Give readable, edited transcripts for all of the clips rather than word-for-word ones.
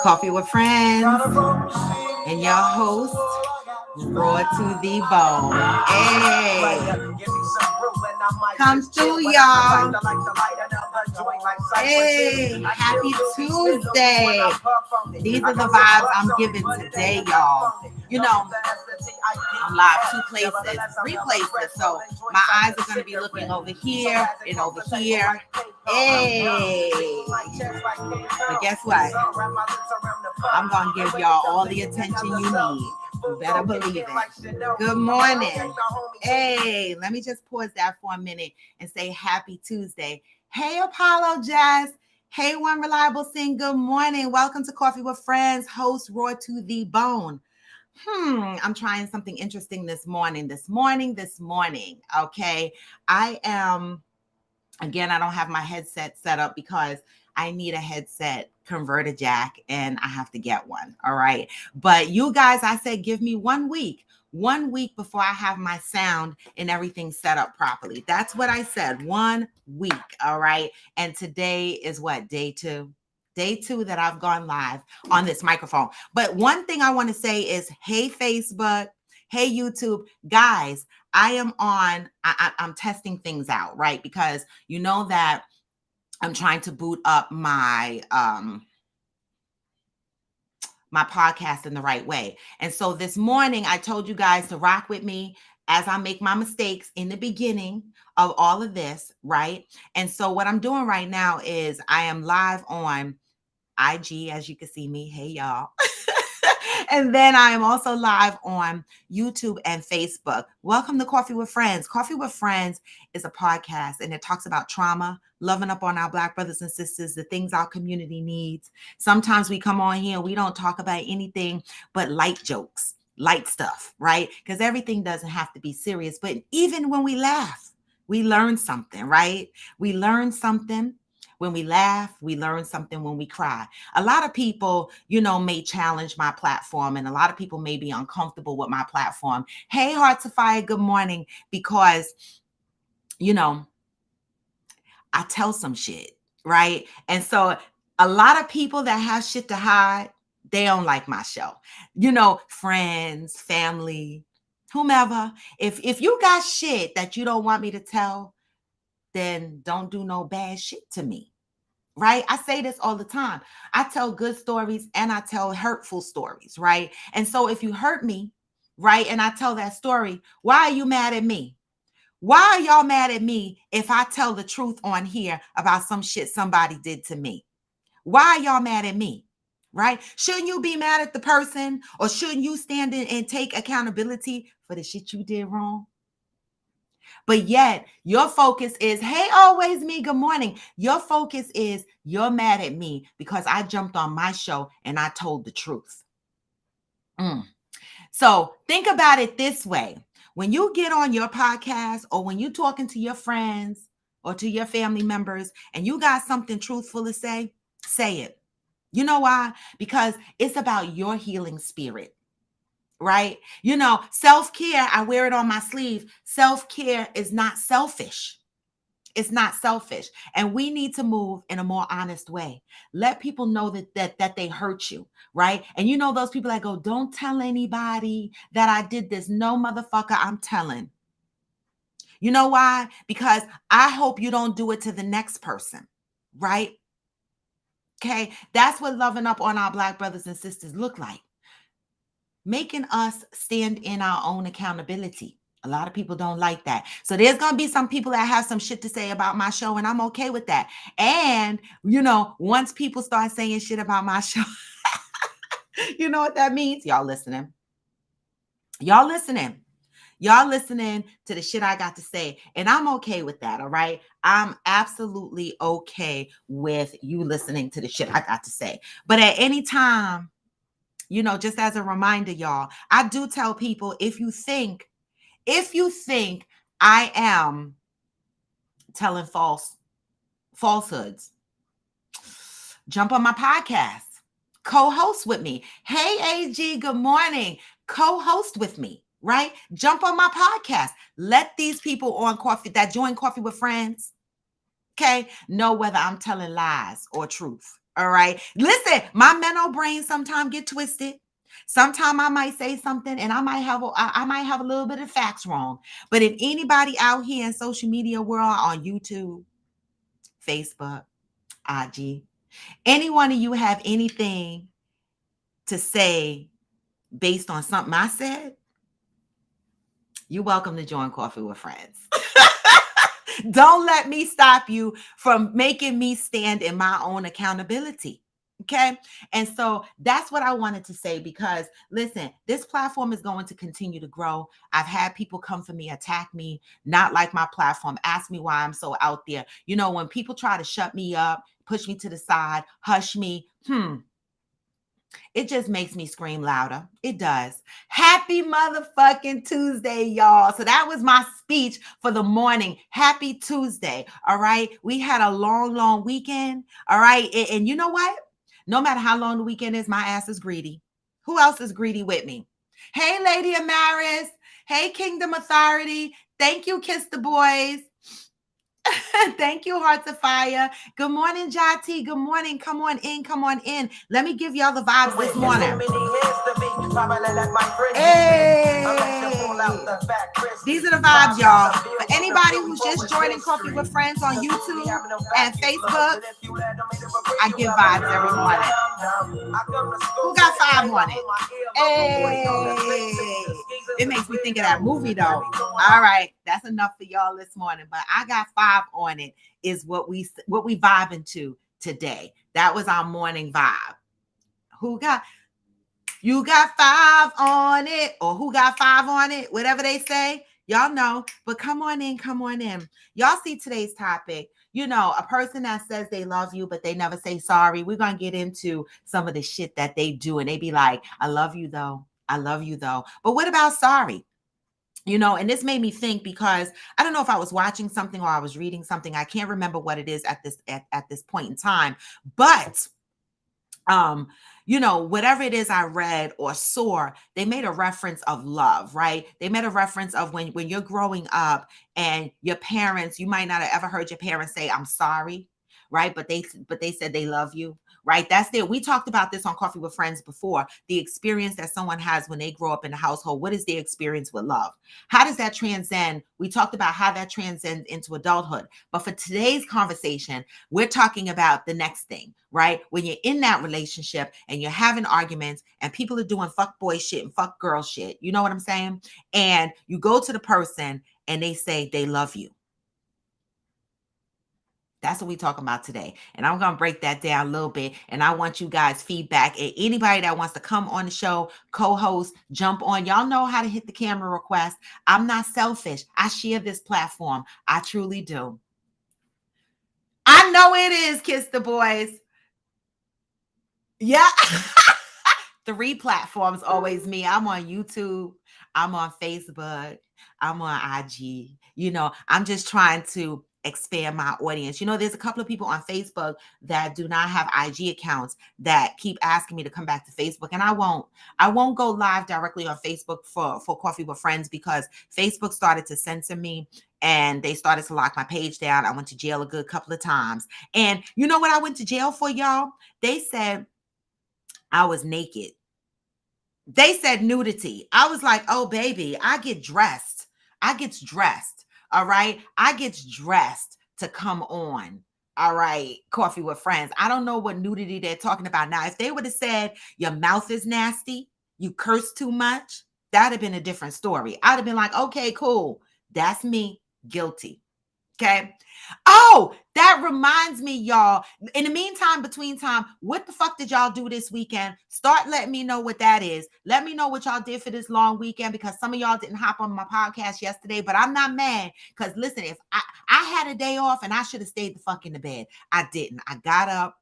Coffee with Friends, and your host, Raw to the Bone. Hey, come through, y'all. Hey, happy Tuesday. These are the vibes I'm giving today, y'all. You know, I'm live 2 places, 3 places. So my eyes are going to be looking over here and over here. Hey. But guess what? I'm going to give y'all all the attention you need. You better believe it. Good morning. Hey, let me just pause that for a minute and say happy Tuesday. Hey, Apollo Jazz. Hey, One Reliable Sing. Good morning. Welcome to Coffee with Friends, host Raw to the Bone. I'm trying something interesting this morning. Okay. I am, again, I don't have my headset set up because I need a headset converter jack and I have to get one. All right. But you guys, I said, give me 1 week. 1 week before I have my sound and everything set up properly. That's what I said. 1 week. All right. And today is what? Day 2. Day 2 that I've gone live on this microphone. But one thing I want to say is, hey, Facebook, hey, YouTube, guys, I am on, I'm testing things out, right? Because you know that I'm trying to boot up my podcast in the right way. And so this morning, I told you guys to rock with me as I make my mistakes in the beginning of all of this, right? And so what I'm doing right now is I am live on IG, as you can see me. Hey, y'all. And then I am also live on YouTube and Facebook. Welcome to Coffee with Friends. Coffee with Friends is a podcast, and it talks about trauma, loving up on our Black brothers and sisters, the things our community needs. Sometimes we come on here and we don't talk about anything but light jokes, light stuff, right? Because everything doesn't have to be serious. But even when we laugh, we learn something, right? We learn something. When we laugh, we learn something. When we cry, a lot of people, may challenge my platform, and a lot of people may be uncomfortable with my platform. Hey, Hearts of Fire, good morning. Because, I tell some shit, right? And so a lot of people that have shit to hide, they don't like my show. Friends, family, whomever. If you got shit that you don't want me to tell, then don't do no bad shit to me. Right? I say this all the time. I tell good stories and I tell hurtful stories, right? And so if you hurt me, right, and I tell that story, why are you mad at me? Why are y'all mad at me if I tell the truth on here about some shit somebody did to me? Why are y'all mad at me? Right? Shouldn't you be mad at the person, or shouldn't you stand in and take accountability for the shit you did wrong? But yet your focus is, hey, always me, good morning. Your focus is you're mad at me because I jumped on my show and I told the truth. So think about it this way. When you get on your podcast, or when you're talking to your friends or to your family members and you got something truthful to say it. You know why? Because it's about your healing spirit. Right? Self-care, I wear it on my sleeve. Self-care is not selfish. It's not selfish. And we need to move in a more honest way. Let people know that they hurt you, right? And those people that go, don't tell anybody that I did this. No, motherfucker, I'm telling. You know why? Because I hope you don't do it to the next person, right? Okay, that's what loving up on our Black brothers and sisters look like. Making us stand in our own accountability. A lot of people don't like that. So there's going to be some people that have some shit to say about my show, and I'm okay with that. And, once people start saying shit about my show, you know what that means? Y'all listening. Y'all listening to the shit I got to say. And I'm okay with that, all right? I'm absolutely okay with you listening to the shit I got to say. But at any time, just as a reminder, y'all, I do tell people, if you think I am telling falsehoods, jump on my podcast, co-host with me. Hey, AG, good morning. Co-host with me, right? Jump on my podcast. Let these people on Coffee that join Coffee with Friends, okay, know whether I'm telling lies or truth. All right. Listen, my mental brain sometimes get twisted. Sometimes I might say something and I might have a little bit of facts wrong. But if anybody out here in social media world on YouTube, Facebook, IG, any one of you have anything to say based on something I said, you're welcome to join Coffee with Friends. Don't let me stop you from making me stand in my own accountability. Okay. And so that's what I wanted to say because listen, this platform is going to continue to grow. I've had people come for me, attack me, not like my platform, ask me why I'm so out there. You know, when people try to shut me up, push me to the side, hush me, it just makes me scream louder. It does. Happy motherfucking Tuesday, y'all. So that was my speech for the morning. Happy Tuesday. All right. We had a long weekend. All right. And you know what? No matter how long the weekend is, my ass is greedy. Who else is greedy with me? Hey, Lady Amaris. Hey, Kingdom Authority. Thank you, Kiss the Boys. Thank you, Hearts of Fire. Good morning, Jati. Good morning. Come on in. Come on in. Let me give y'all the vibes this morning. Hey. These are the vibes, y'all. For anybody who's just joining Coffee with Friends on YouTube and Facebook, I give vibes every morning. Who got 5 on it? Hey. It makes me think of that movie, though. All right. That's enough for y'all this morning. But I got 5 on it is what we vibing to today. That was our morning vibe. You got 5 on it, or who got 5 on it, whatever they say, y'all know. But come on in. Y'all see today's topic. You know, a person that says they love you, but they never say sorry. We're going to get into some of the shit that they do. And they be like, I love you though. But what about sorry? You know, and this made me think because I don't know if I was watching something or I was reading something. I can't remember what it is at this point in time, but you know, whatever it is I read or saw, they made a reference of love, right? They made a reference of when you're growing up and your parents, you might not have ever heard your parents say, I'm sorry, right? But they said they love you, right? That's there. We talked about this on Coffee with Friends before, the experience that someone has when they grow up in a household. What is their experience with love? How does that transcend? We talked about how that transcends into adulthood. But for today's conversation, we're talking about the next thing, right? When you're in that relationship and you're having arguments and people are doing fuck boy shit and fuck girl shit, you know what I'm saying? And you go to the person and they say they love you. That's what we're talking about today. And I'm going to break that down a little bit. And I want you guys' feedback. And anybody that wants to come on the show, co-host, jump on. Y'all know how to hit the camera request. I'm not selfish. I share this platform. I truly do. I know it is, Kiss the Boys. Yeah. 3 platforms, always me. I'm on YouTube. I'm on Facebook. I'm on IG. You know, I'm just trying to expand my audience. You know, there's a couple of people on Facebook that do not have IG accounts that keep asking me to come back to Facebook. And I won't go live directly on Facebook for Coffee with Friends because Facebook started to censor me and they started to lock my page down. I went to jail a good couple of times. And you know what I went to jail for, y'all? They said I was naked. They said nudity. I was like, oh, baby, I get dressed. All right. I get dressed to come on. All right. Coffee with Friends. I don't know what nudity they're talking about. Now, if they would have said your mouth is nasty, you curse too much, that'd have been a different story. I'd have been like, okay, cool. That's me. Guilty. Okay. Oh, that reminds me, y'all. In the meantime, between time, what the fuck did y'all do this weekend? Start letting me know what that is. Let me know what y'all did for this long weekend because some of y'all didn't hop on my podcast yesterday, but I'm not mad because listen, if I had a day off and I should have stayed the fuck in the bed. I didn't. I got up,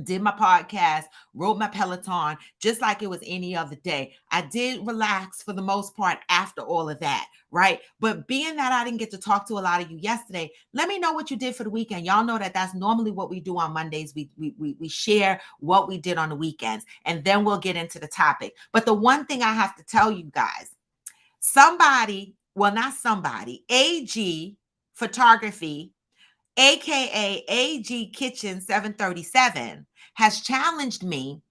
did my podcast, rode my Peloton, just like it was any other day. I did relax for the most part after all of that, right? But being that I didn't get to talk to a lot of you yesterday, let me know what you did for the weekend. Y'all know that that's normally what we do on Mondays. We share what we did on the weekends, and then we'll get into the topic. But the one thing I have to tell you guys, AG Photography aka AG Kitchen 737, has challenged me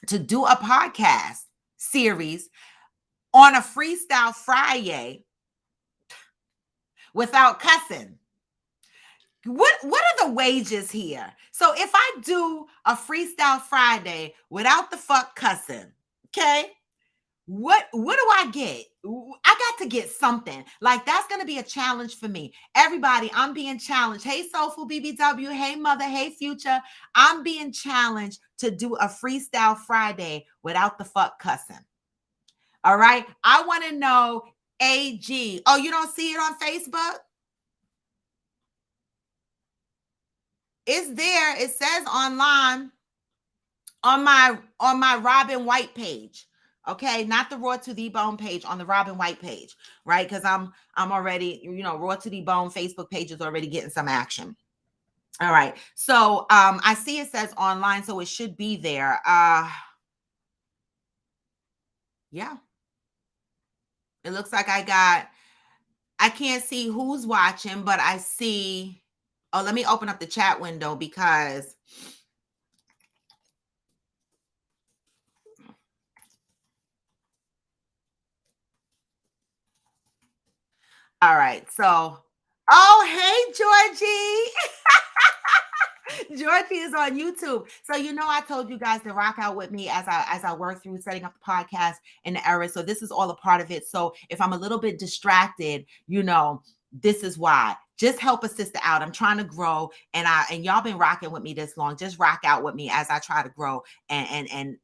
to do a podcast series on a Freestyle Friday without cussing. What are the wages here? So if I do a Freestyle Friday without the fuck cussing, okay? What do I get? I got to get something. Like that's gonna be a challenge for me. Everybody, I'm being challenged. Hey, Soulful BBW. Hey, Mother. Hey, Future. I'm being challenged to do a Freestyle Friday without the fuck cussing. All right. I want to know AG. Oh, you don't see it on Facebook? It's there. It says online on my Robin White page. Okay, not the Raw to the Bone page, on the Robin White page, right? Because I'm already, Raw to the Bone Facebook page is already getting some action. All right. So I see it says online, so it should be there. Yeah. It looks like I can't see who's watching, but I see. Oh, let me open up the chat window because all right. So, oh, hey, Georgie. Georgie is on YouTube. So I told you guys to rock out with me as I work through setting up the podcast and the errors. So this is all a part of it. So if I'm a little bit distracted, this is why. Just help a sister out. I'm trying to grow, and y'all been rocking with me this long. Just rock out with me as I try to grow and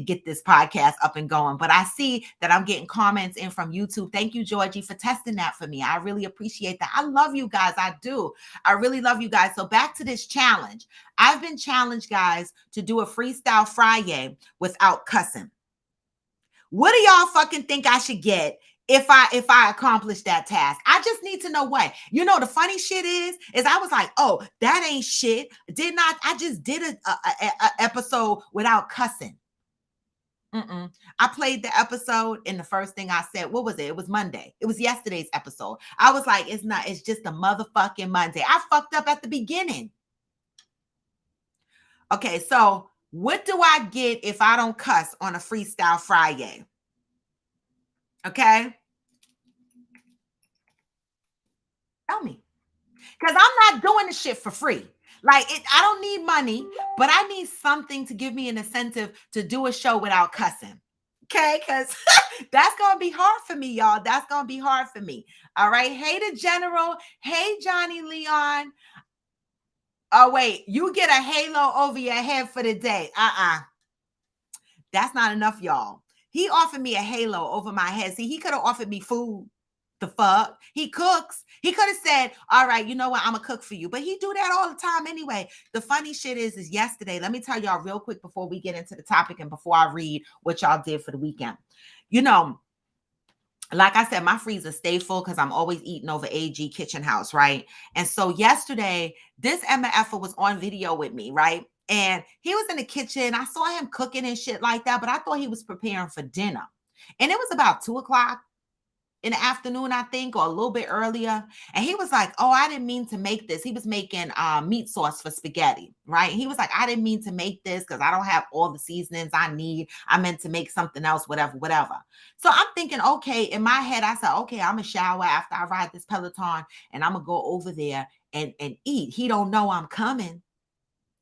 get this podcast up and going. But I see that I'm getting comments in from YouTube. Thank you, Georgie, for testing that for me. I really appreciate that. I love you guys. I do. I really love you guys. So back to this challenge. I've been challenged, guys, to do a Freestyle Friday without cussing. What do y'all fucking think I should get if I accomplish that task? I just need to know what. The funny shit is I was like, oh, that ain't shit. I just did a episode without cussing. I played the episode, and the first thing I said, what was it? It was Monday. It was yesterday's episode. I was like, it's just a motherfucking Monday. I fucked up at the beginning. Okay, so what do I get if I don't cuss on a Freestyle Friday? Okay? Tell me. Because I'm not doing the shit for free. I don't need money, but I need something to give me an incentive to do a show without cussing. Okay, because that's gonna be hard for me, y'all. That's gonna be hard for me. All right. Hey, the General. Hey, Johnny Leon. Oh, wait, you get a halo over your head for the day. That's not enough, y'all. He offered me a halo over my head. See, he could have offered me food. The fuck? He cooks. He could have said, all right, you know what? I'm gonna cook for you. But he do that all the time anyway. The funny shit is yesterday, let me tell y'all real quick before we get into the topic and before I read what y'all did for the weekend. Like I said, my freezer stay full because I'm always eating over AG Kitchen House, right? And so yesterday, this MFer was on video with me, right? And he was in the kitchen. I saw him cooking and shit like that, but I thought he was preparing for dinner. And it was about 2:00 in the afternoon, I think, or a little bit earlier. And he was like, oh, I didn't mean to make this. He was making meat sauce for spaghetti, right? He was like, I didn't mean to make this because I don't have all the seasonings I need. I meant to make something else, whatever. So I'm thinking, okay, in my head, I said, okay, I'm gonna shower after I ride this Peloton and I'm gonna go over there and eat. He don't know I'm coming.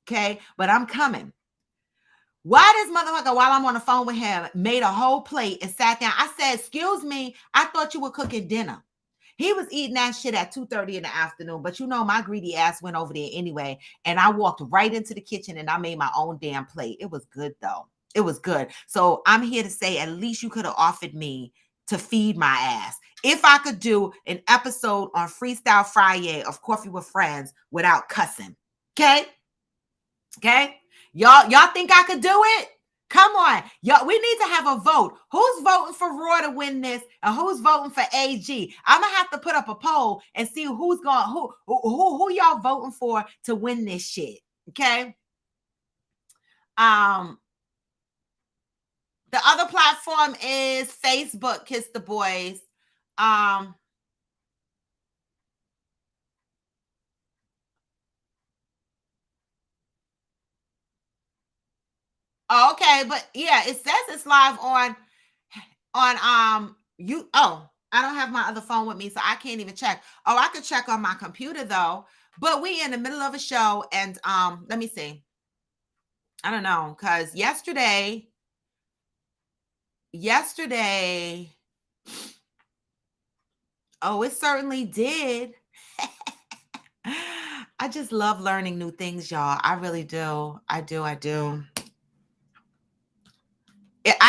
Okay, but I'm coming. Why this motherfucker, while I'm on the phone with him, made a whole plate and sat down? I said, excuse me, I thought you were cooking dinner. He was eating that shit at 2:30 in the afternoon, but my greedy ass went over there anyway. And I walked right into the kitchen and I made my own damn plate. It was good though. It was good. So I'm here to say, at least you could have offered me to feed my ass. If I could do an episode on Freestyle Friday of Coffee with Friends without cussing. Okay? Okay? Y'all think I could do it? Come on. Y'all, we need to have a vote. Who's voting for Raw to win this and who's voting for AG? I'm gonna have to put up a poll and see who's going who y'all voting for to win this shit. Okay? The other platform is Facebook, Kiss the Boys. Okay, but yeah, it says it's live on you. Oh, I don't have my other phone with me, so I can't even check. Oh, I could check on my computer though. But we in the middle of a show, and let me see. I don't know, because yesterday, oh, it certainly did. I just love learning new things, y'all. I really do. I do. I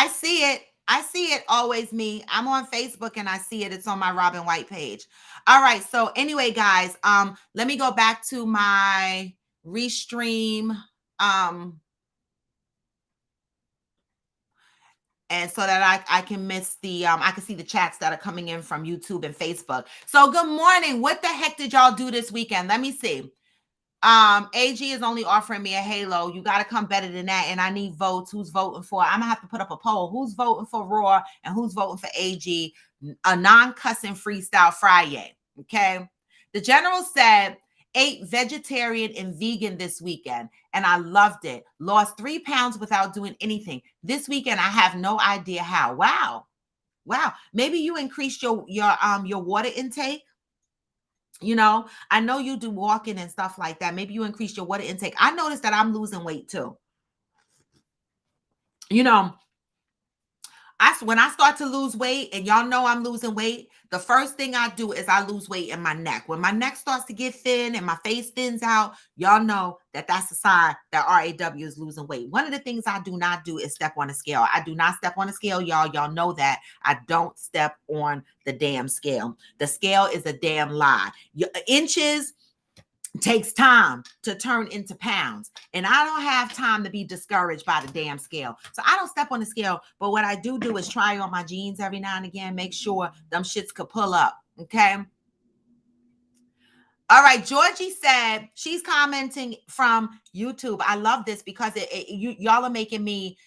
see it. I see it always me. I'm on Facebook and I see it. It's on my Robin White page. All right. So anyway, guys, let me go back to my restream. And so that I can miss the I can see the chats that are coming in from YouTube and Facebook. So good morning. What the heck did y'all do this weekend? Let me see. AG is only offering me a halo. You got to come better than that. And I need votes. Who's voting for? I'm gonna have to put up a poll. Who's voting for Raw and who's voting for AG? A non-cussing freestyle Friday. Okay. The general said ate vegetarian and vegan this weekend, and I loved it. Lost 3 pounds without doing anything. This weekend, I have no idea how. Wow. Wow. Maybe you increased your water intake. You know, I know you do walking and stuff like that. Maybe you increase your water intake. I noticed that I'm losing weight too. You know, when I start to lose weight, and y'all know I'm losing weight, the first thing I do is I lose weight in my neck. When my neck starts to get thin and my face thins out, y'all know that that's a sign that RAW is losing weight. One of the things I do not do is step on a scale. I do not step on a scale, y'all. Y'all know that. I don't step on the damn scale. The scale is a damn lie. Inches takes time to turn into pounds, and I don't have time to be discouraged by the damn scale. So I don't step on the scale, but what I do is try on my jeans every now and again, make sure them shits could pull up. Okay. All right. Georgie said she's commenting from YouTube. I love this because y'all are making me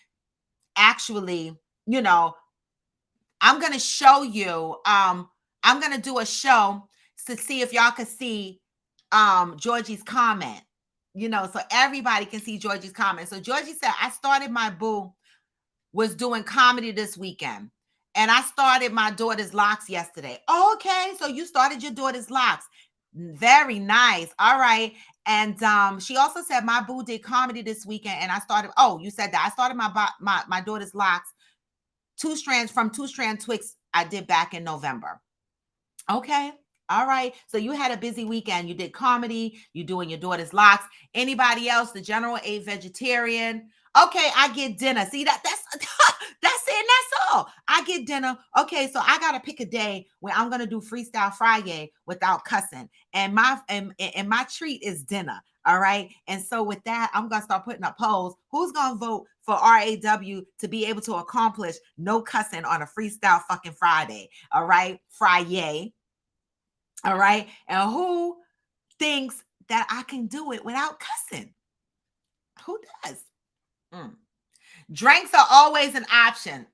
actually, you know, I'm going to show you, I'm going to do a show to see if y'all could see Georgie's comment, you know, so everybody can see Georgie's comment. So Georgie said, I started my boo was doing comedy this weekend, and I started my daughter's locks yesterday. Okay, so you started your daughter's locks. Very nice. All right. And she also said my boo did comedy this weekend, and I started. Oh, you said that I started my daughter's locks 2-strand twists I did back in November. Okay. All right. So you had a busy weekend. You did comedy. You doing your daughter's locks. Anybody else? The general ate vegetarian. Okay, I get dinner. See that's that's it. That's all. I get dinner. Okay, so I gotta pick a day where I'm gonna do freestyle Friday without cussing, and my treat is dinner. All right. And so with that, I'm gonna start putting up polls. Who's gonna vote for RAW to be able to accomplish no cussing on a freestyle fucking Friday? All right, Friday. All right. And who thinks that I can do it without cussing? Who does? Drinks are always an option.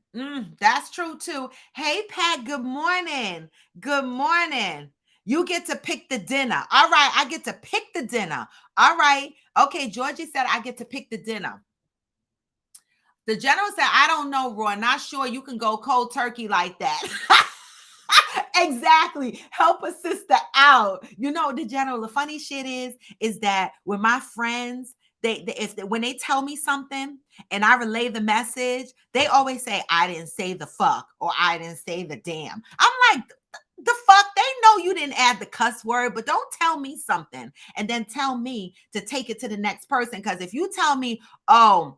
That's true too. Hey, Pat, good morning. Good morning. You get to pick the dinner. All right. I get to pick the dinner. All right. Okay. Georgie said I get to pick the dinner. The general said, I don't know, Roy. Not sure you can go cold turkey like that. Exactly. Help a sister out. You know, the general, the funny shit is that with my friends, when they tell me something and I relay the message, they always say, I didn't say the fuck or I didn't say the damn. I'm like, the fuck? They know you didn't add the cuss word, but don't tell me something and then tell me to take it to the next person. Because if you tell me, oh,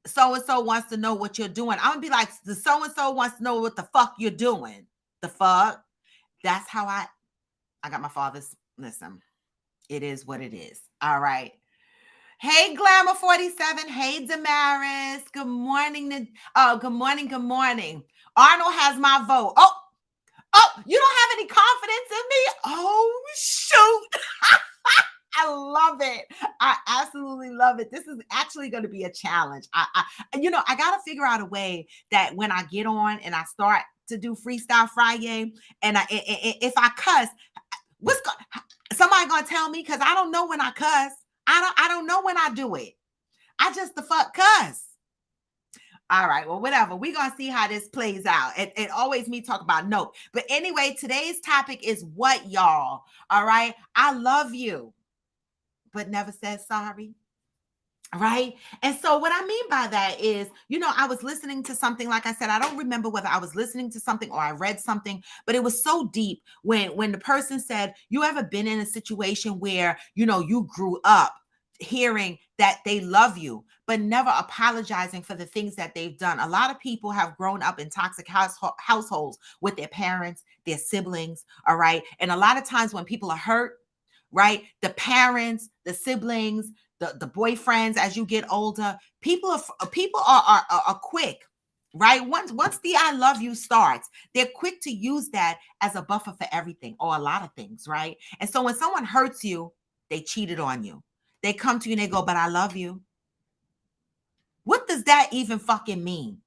so-and-so wants to know what you're doing, I'm gonna be like, the so-and-so wants to know what the fuck you're doing. The fuck? That's how I got my father's. Listen, it is what it is. All right. Hey, Glamour 47. Hey, Damaris. Good morning. Good morning. Good morning. Arnold has my vote. Oh, you don't have any confidence in me? Oh, shoot. I love it. I absolutely love it. This is actually going to be a challenge. I got to figure out a way that when I get on and I start to do Freestyle Friday, and if I cuss, somebody gonna tell me? Because I don't know when I cuss. I don't know when I do it. I just the fuck cuss. All right, well, whatever. We're going to see how this plays out. It always me talk about no. But anyway, today's topic is what, y'all? All right. I love you, but never said sorry. Right. And so what I mean by that is, I was listening to something, like I said, I don't remember whether I was listening to something or I read something, but it was so deep when the person said, you ever been in a situation where, you grew up hearing that they love you, but never apologizing for the things that they've done. A lot of people have grown up in toxic households with their parents, their siblings. All right. And a lot of times when people are hurt, right, the parents, the siblings, the boyfriends, as you get older, people are quick, right? Once the I love you starts, they're quick to use that as a buffer for everything or a lot of things, right? And so when someone hurts you, they cheated on you. They come to you and they go, but I love you. What does that even fucking mean?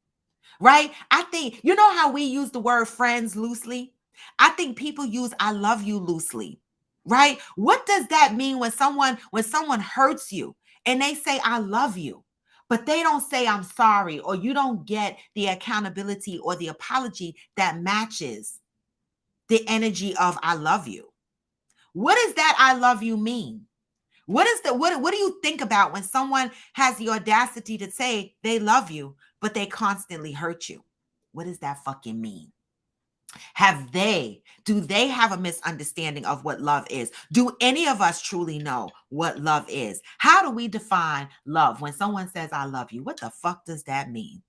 Right? I think, how we use the word friends loosely? I think people use I love you loosely. Right? What does that mean when someone hurts you and they say I love you, but they don't say I'm sorry, or you don't get the accountability or the apology that matches the energy of I love you? What does that I love you mean? What do you think about when someone has the audacity to say they love you, but they constantly hurt you? What does that fucking mean? Do they have a misunderstanding of what love is? Do any of us truly know what love is? How do we define love? When someone says, I love you, what the fuck does that mean?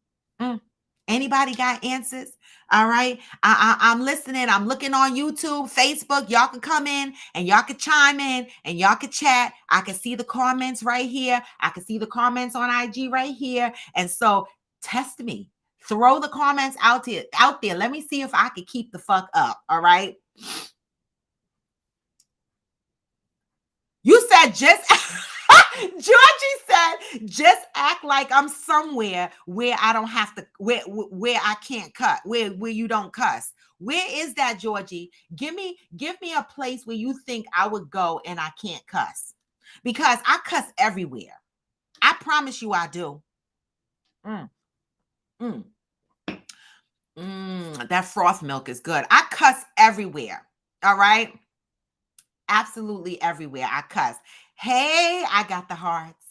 Anybody got answers? All right. I'm listening. I'm looking on YouTube, Facebook. Y'all can come in and y'all can chime in and y'all can chat. I can see the comments right here. I can see the comments on IG right here. And so test me. Throw the comments out there. Let me see if I can keep the fuck up. All right. You said just Georgie said, just act like I'm somewhere where I don't have to, where I can't cut, where you don't cuss. Where is that, Georgie? Give me a place where you think I would go and I can't cuss, because I cuss everywhere. I promise you I do. That froth milk is good. I cuss everywhere. All right. Absolutely everywhere. I cuss. Hey, I got the hearts.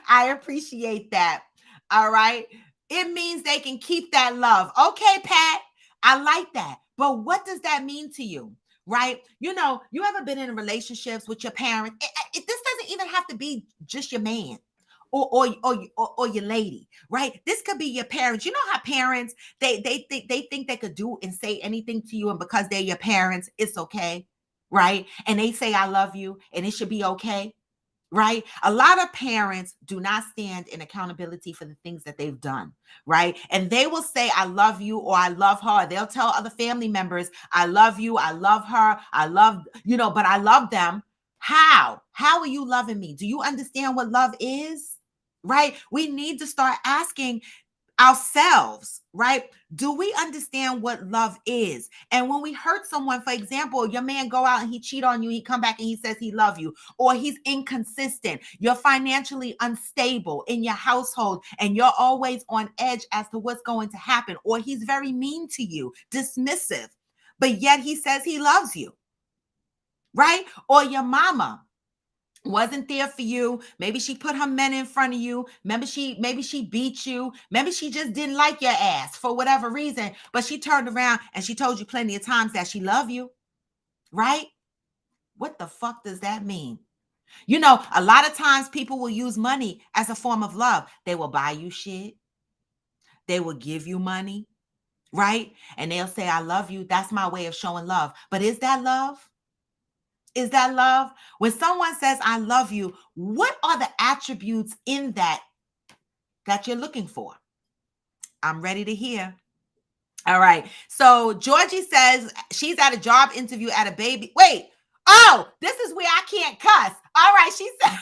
I appreciate that. All right. It means they can keep that love. Okay, Pat. I like that. But what does that mean to you? Right? You ever been in relationships with your parents? This doesn't even have to be just your man or your lady, right? This could be your parents. You know how parents, they think they could do and say anything to you, and because they're your parents, it's okay, right? And they say I love you and it should be okay. Right? A lot of parents do not stand in accountability for the things that they've done, right? And they will say, I love you, or I love her. They'll tell other family members, I love you, I love her, but I love them. How? How are you loving me? Do you understand what love is? Right? We need to start asking ourselves, right? Do we understand what love is? And when we hurt someone, for example, your man go out and he cheat on you, he come back and he says he love you, or he's inconsistent, you're financially unstable in your household and you're always on edge as to what's going to happen, or he's very mean to you, dismissive, but yet he says he loves you, right? Or your mama wasn't there for you. Maybe she put her men in front of you. Maybe she beat you. Maybe she just didn't like your ass for whatever reason, but she turned around and she told you plenty of times that she loved you, right? What the fuck does that mean? A lot of times people will use money as a form of love. They will buy you shit. They will give you money, right? And they'll say, I love you. That's my way of showing love. But is that love? Is that love? When someone says, I love you, what are the attributes in that you're looking for? I'm ready to hear. All right. So Georgie says she's at a job interview at a baby. Wait. Oh, this is where I can't cuss. All right. She said,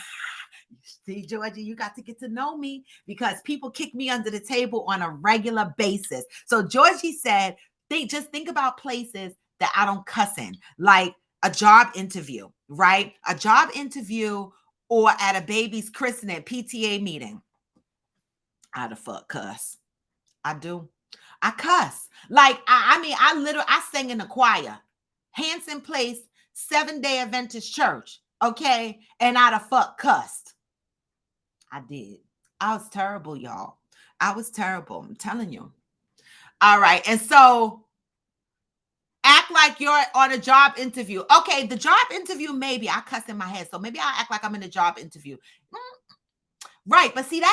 see, Georgie, you got to get to know me because people kick me under the table on a regular basis. So Georgie said, just think about places that I don't cuss in, like a job interview, right? A job interview or at a baby's christening, PTA meeting. I the fuck cuss. I do. I cuss. Like, I mean, I sang in the choir. Hanson Place, 7-Day Adventist Church. Okay. And I the fuck cussed. I did. I was terrible, y'all. I was terrible. I'm telling you. All right. And so act like you're on a job interview. Okay. The job interview, maybe I cuss in my head. So maybe I'll act like I'm in a job interview. Right. But see,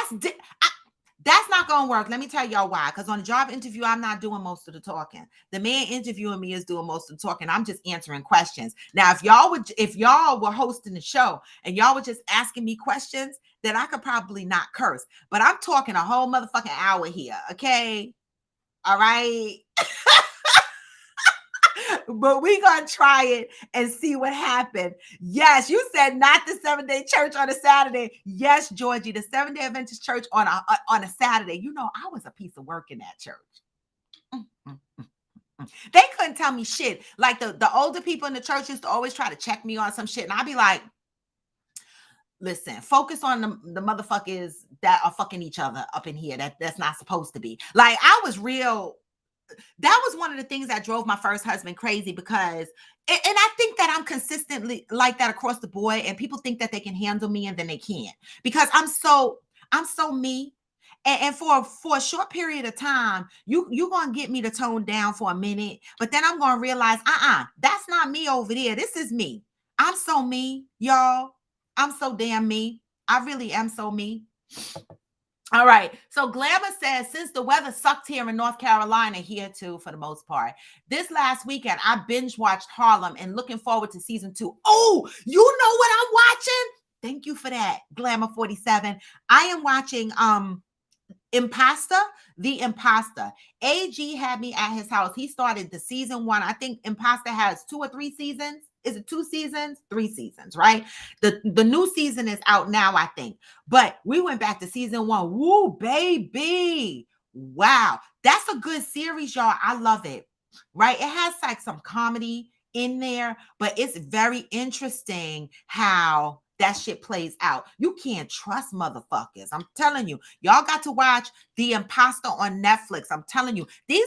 that's not going to work. Let me tell y'all why. Because on a job interview, I'm not doing most of the talking. The man interviewing me is doing most of the talking. I'm just answering questions. Now, if y'all were hosting the show and y'all were just asking me questions, then I could probably not curse. But I'm talking a whole motherfucking hour here. Okay. All right. But we gonna try it and see what happened. Yes, you said not the 7-day church on a Saturday. Yes, Georgie, the 7-Day Adventist church on a Saturday. You know, I was a piece of work in that church. They couldn't tell me shit. Like the older people in the church used to always try to check me on some shit, and I'd be like, listen, focus on the motherfuckers that are fucking each other up in here. That's not supposed to be. Like, I was real. That was one of the things that drove my first husband crazy, because, and I think that I'm consistently like that across the board, and people think that they can handle me and then they can't, because I'm so me. And for a short period of time, you gonna get me to tone down for a minute, but then I'm gonna realize, that's not me over there. This is me. I'm so me, y'all. I'm so damn me. I really am so me. All right. So Glamour says, since the weather sucked here in North Carolina, here too, for the most part, this last weekend, I binge watched Harlem and looking forward to season 2. Oh, you know what I'm watching? Thank you for that, Glamour 47. I am watching The Imposter. AG had me at his house. He started the season 1. I think Imposter has 2 or 3 seasons. Is it 2 seasons? 3 seasons, right? The new season is out now, I think. But we went back to season 1. Woo, baby. Wow. That's a good series, y'all. I love it. Right? It has like some comedy in there, but it's very interesting how that shit plays out. You can't trust motherfuckers. I'm telling you, y'all got to watch The Imposter on Netflix. I'm telling you, these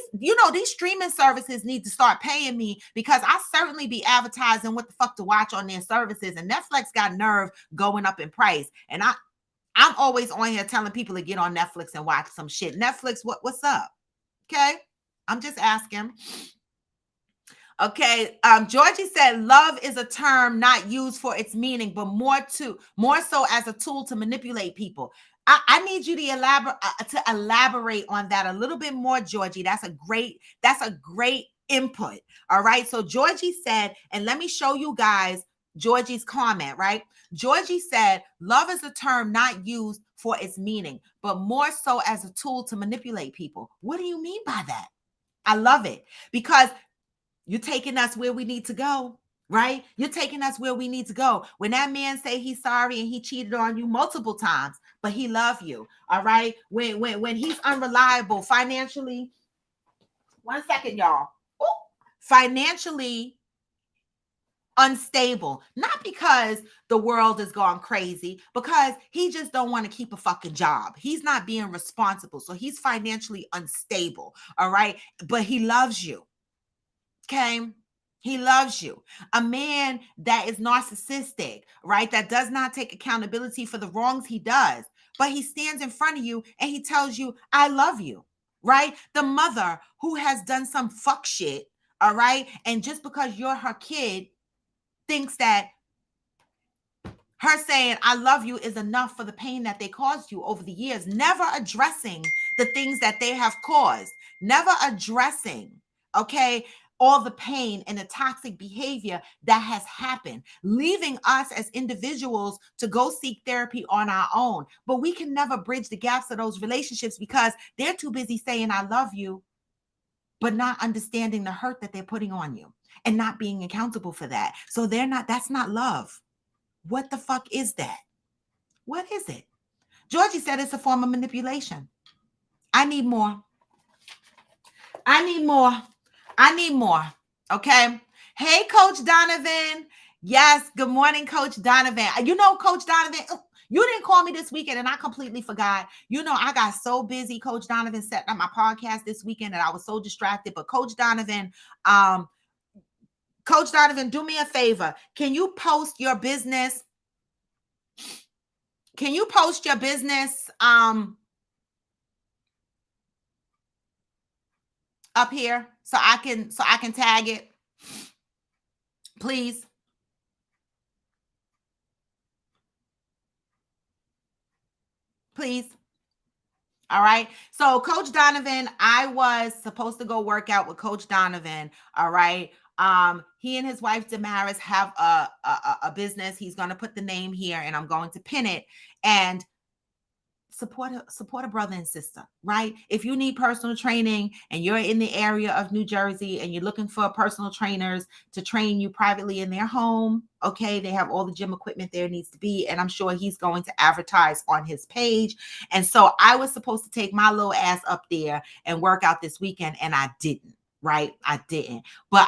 streaming services need to start paying me, because I certainly be advertising what the fuck to watch on their services, and Netflix got nerve going up in price. And I'm always on here telling people to get on Netflix and watch some shit. Netflix, what's up? Okay. I'm just asking. Okay, Georgie said love is a term not used for its meaning, but more so as a tool to manipulate people. I need you to elaborate on that a little bit more, Georgie. That's a great input. All right. So Georgie said, and let me show you guys Georgie's comment, right? Georgie said, love is a term not used for its meaning, but more so as a tool to manipulate people. What do you mean by that? I love it, because you're taking us where we need to go, right? You're taking us where we need to go. When that man say he's sorry and he cheated on you multiple times, but he loved you, all right? When he's unreliable financially, one second, y'all. Ooh, financially unstable, not because the world is gone crazy, because he just don't want to keep a fucking job. He's not being responsible, so he's financially unstable, all right? But he loves you. Okay. He loves you. A man that is narcissistic, right? That does not take accountability for the wrongs he does, but he stands in front of you and he tells you, I love you, right? The mother who has done some fuck shit, all right? And just because you're her kid, thinks that her saying, I love you is enough for the pain that they caused you over the years, never addressing the things that they have caused, never addressing, okay, all the pain and the toxic behavior that has happened, leaving us as individuals to go seek therapy on our own. But we can never bridge the gaps of those relationships because they're too busy saying, I love you, but not understanding the hurt that they're putting on you and not being accountable for that. So that's not love. What the fuck is that? What is it? Georgie said it's a form of manipulation. I need more. Okay. Hey, Coach Donovan. Yes. Good morning, Coach Donovan. Coach Donovan, you didn't call me this weekend and I completely forgot. I got so busy, Coach Donovan, setting up my podcast this weekend that I was so distracted. But um, Coach Donovan, do me a favor. Can you post your business? Can you post your business up here so I can tag it, please? Please. All right. So Coach Donovan, I was supposed to go work out with Coach Donovan. All right. He and his wife Damaris have a business. He's going to put the name here and I'm going to pin it. And support a brother and sister, right? If you need personal training and you're in the area of New Jersey and you're looking for personal trainers to train you privately in their home, okay, they have all the gym equipment there needs to be, and I'm sure he's going to advertise on his page. And so I was supposed to take my little ass up there and work out this weekend, and I didn't. Right? I didn't. But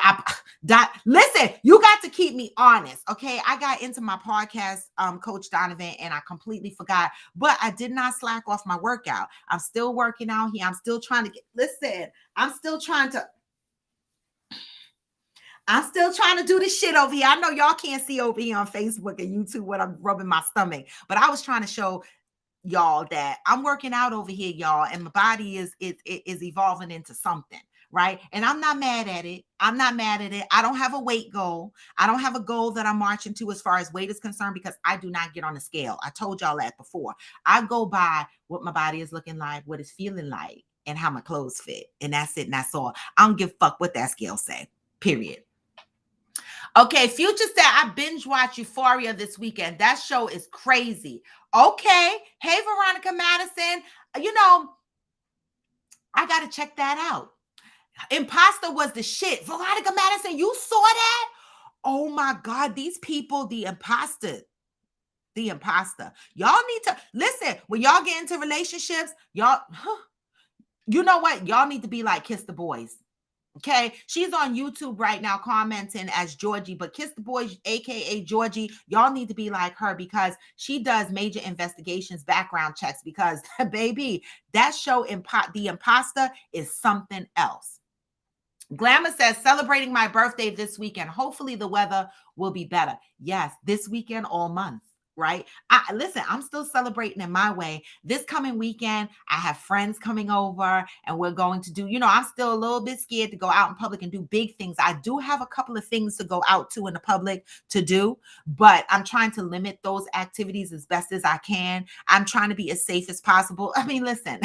listen, you got to keep me honest. Okay. I got into my podcast, Coach Donovan, and I completely forgot. But I did not slack off my workout. I'm still working out here. I'm still trying to I'm still trying to do this shit over here. I know y'all can't see over here on Facebook and YouTube when I'm rubbing my stomach, but I was trying to show y'all that I'm working out over here, y'all, and my body is evolving into something, right? And I'm not mad at it. I'm not mad at it. I don't have a weight goal. I don't have a goal that I'm marching to as far as weight is concerned because I do not get on the scale. I told y'all that before. I go by what my body is looking like, what it's feeling like, and how my clothes fit. And that's it. And that's all. I don't give a fuck what that scale say. Period. Okay, Future said I binge watch Euphoria this weekend. That show is crazy. Okay. Hey, Veronica Madison. I got to check that out. Imposter was the shit. Veronica Madison, you saw that? Oh my God, these people, the imposter. Y'all need to listen. When y'all get into relationships, y'all, you know what? Y'all need to be like Kiss the Boys. Okay, she's on YouTube right now commenting as Georgie, but Kiss the Boys, aka Georgie, y'all need to be like her because she does major investigations, background checks. Because baby, that show, The Imposter, is something else. Glamour says, celebrating my birthday this weekend. Hopefully the weather will be better. Yes, this weekend, all month. Right? Listen, I'm still celebrating in my way. This coming weekend, I have friends coming over and we're going to do, I'm still a little bit scared to go out in public and do big things. I do have a couple of things to go out to in the public to do, but I'm trying to limit those activities as best as I can. I'm trying to be as safe as possible. I mean, listen,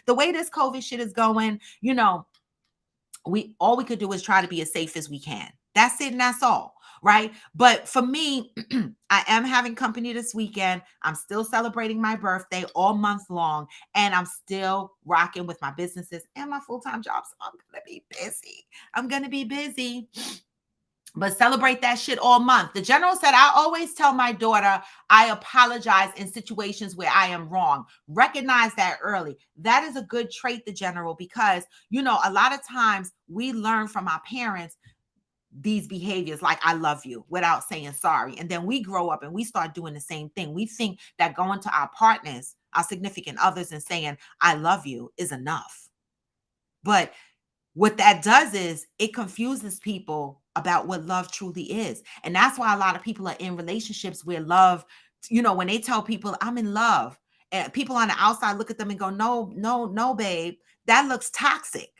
the way this COVID shit is going, all we could do is try to be as safe as we can. That's it and that's all. Right. But for me, I am having company this weekend. I'm still celebrating my birthday all month long, and I'm still rocking with my businesses and my full-time job. So I'm going to be busy. But celebrate that shit all month. The general said, I always tell my daughter, I apologize in situations where I am wrong. Recognize that early. That is a good trait, the general, because, a lot of times we learn from our parents these behaviors like I love you without saying sorry. And then we grow up and we start doing the same thing. We think that going to our partners, our significant others, and saying I love you is enough. But what that does is it confuses people about what love truly is. And that's why a lot of people are in relationships where love, when they tell people I'm in love, and people on the outside look at them and go, no, babe, that looks toxic.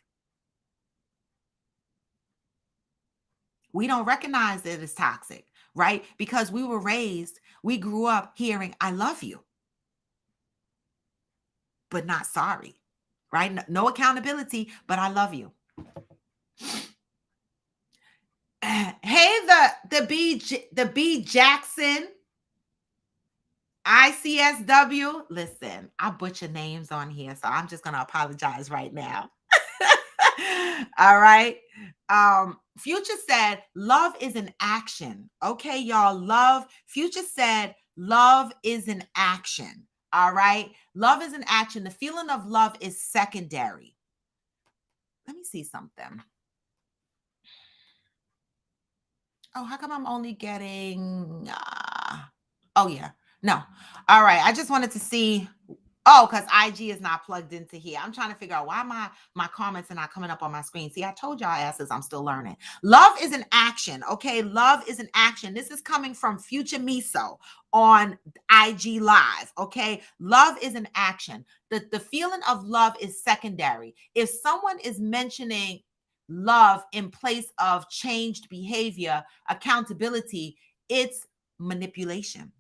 We don't recognize it as toxic, right? Because we grew up hearing, I love you, but not sorry, right? No accountability, but I love you. Hey, the B Jackson, ICSW. Listen, I butcher names on here, so I'm just going to apologize right now. All right. Future said, love is an action. Okay, y'all. Future said, love is an action. All right. Love is an action. The feeling of love is secondary. Let me see something. Oh, how come I'm only getting oh yeah. No. All right. I just wanted to see. Oh, because IG is not plugged into here. I'm trying to figure out why my comments are not coming up on my screen. See, I told y'all asses I'm still learning. Love is an action. Okay. Love is an action. This is coming from Future Miso on IG Live. Okay. Love is an action. The feeling of love is secondary. If someone is mentioning love in place of changed behavior, accountability, it's manipulation.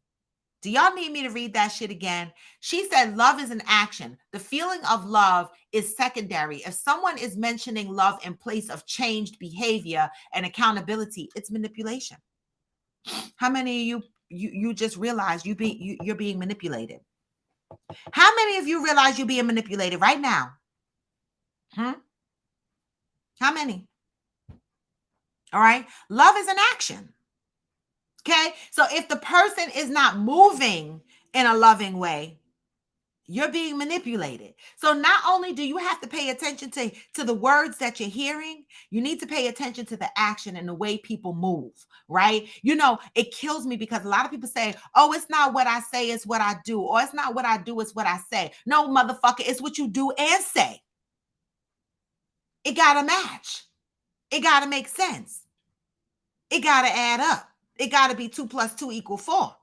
Do y'all need me to read that shit again? She said, love is an action. The feeling of love is secondary. If someone is mentioning love in place of changed behavior and accountability, it's manipulation. How many of you just realized you're being manipulated? How many of you realize you're being manipulated right now? How many? All right. Love is an action. Okay. So if the person is not moving in a loving way, you're being manipulated. So not only do you have to pay attention to the words that you're hearing, you need to pay attention to the action and the way people move, right? You know, it kills me because a lot of people say, oh, it's not what I say, it's what I do. Or it's not what I do, it's what I say. No, motherfucker, it's what you do and say. It got to match. It got to make sense. It got to add up. It got to be 2 + 2 = 4.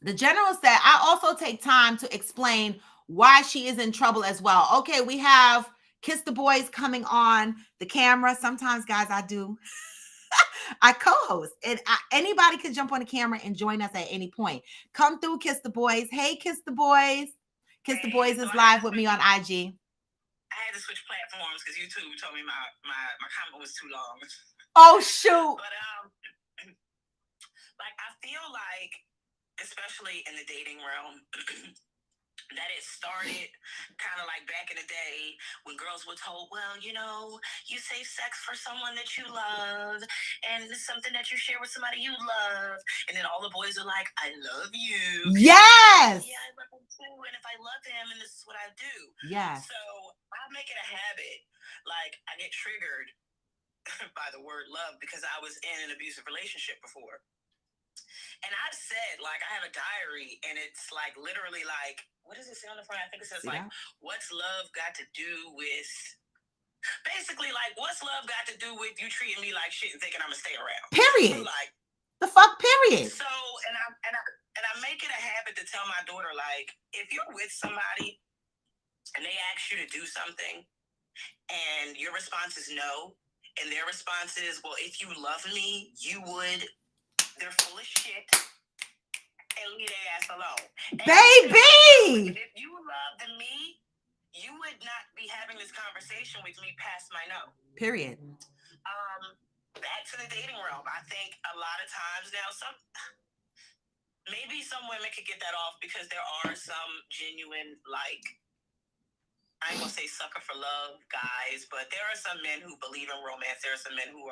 The general said, I also take time to explain why she is in trouble as well. Okay, we have Kiss the Boys coming on the camera. Sometimes, guys, I do. I co-host, and anybody can jump on the camera and join us at any point. Come through, Kiss the Boys. Hey, Kiss the Boys. Kiss the Boys is live with me on IG. I had to switch platforms because YouTube told me my comment was too long. Oh, shoot. But like I feel like, especially in the dating realm, that it started kind of like back in the day when girls were told, well, you know, you save sex for someone that you love and it's something that you share with somebody you love. And then all the boys are like, I love you. Yes. Yeah, I love him too. And if I love him, and this is what I do. Yes. So I make it a habit. Like I get triggered by the word love because I was in an abusive relationship before. And I said, like, I have a diary, and it's like literally like, what does it say on the front? I think it says like, what's love got to do with? Basically, like, what's love got to do with you treating me like shit and thinking I'm gonna stay around? Period. Like, the fuck, period. So, and I make it a habit to tell my daughter, like, if you're with somebody and they ask you to do something, and your response is no, and their response is, well, if you love me, you would. They're full of shit and leave their ass alone. Baby! If you loved me, you would not be having this conversation with me past my no. Period. Back to the dating realm. I think a lot of times now, maybe some women could get that off because there are some genuine, like, I ain't gonna say sucker for love guys, but there are some men who believe in romance. There are some men who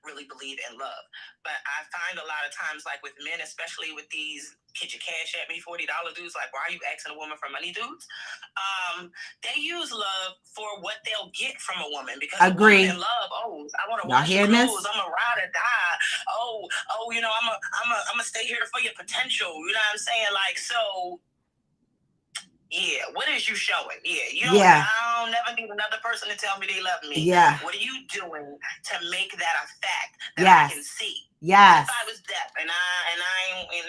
really believe in love. But I find a lot of times, like with men, especially with these "get your cash at me" $40 dudes, like, why are you asking a woman for money dudes? They use love for what they'll get from a woman because agree. A woman in love, oh, I want to wash your clothes. I'm a ride or die. Oh, you know, I'm a stay here for your potential. You know what I'm saying? Like, so. Yeah, what is you showing? Yeah, I don't never need another person to tell me they love me. Yeah. What are you doing to make that a fact that I can see? Yes. If I was deaf and I ain't in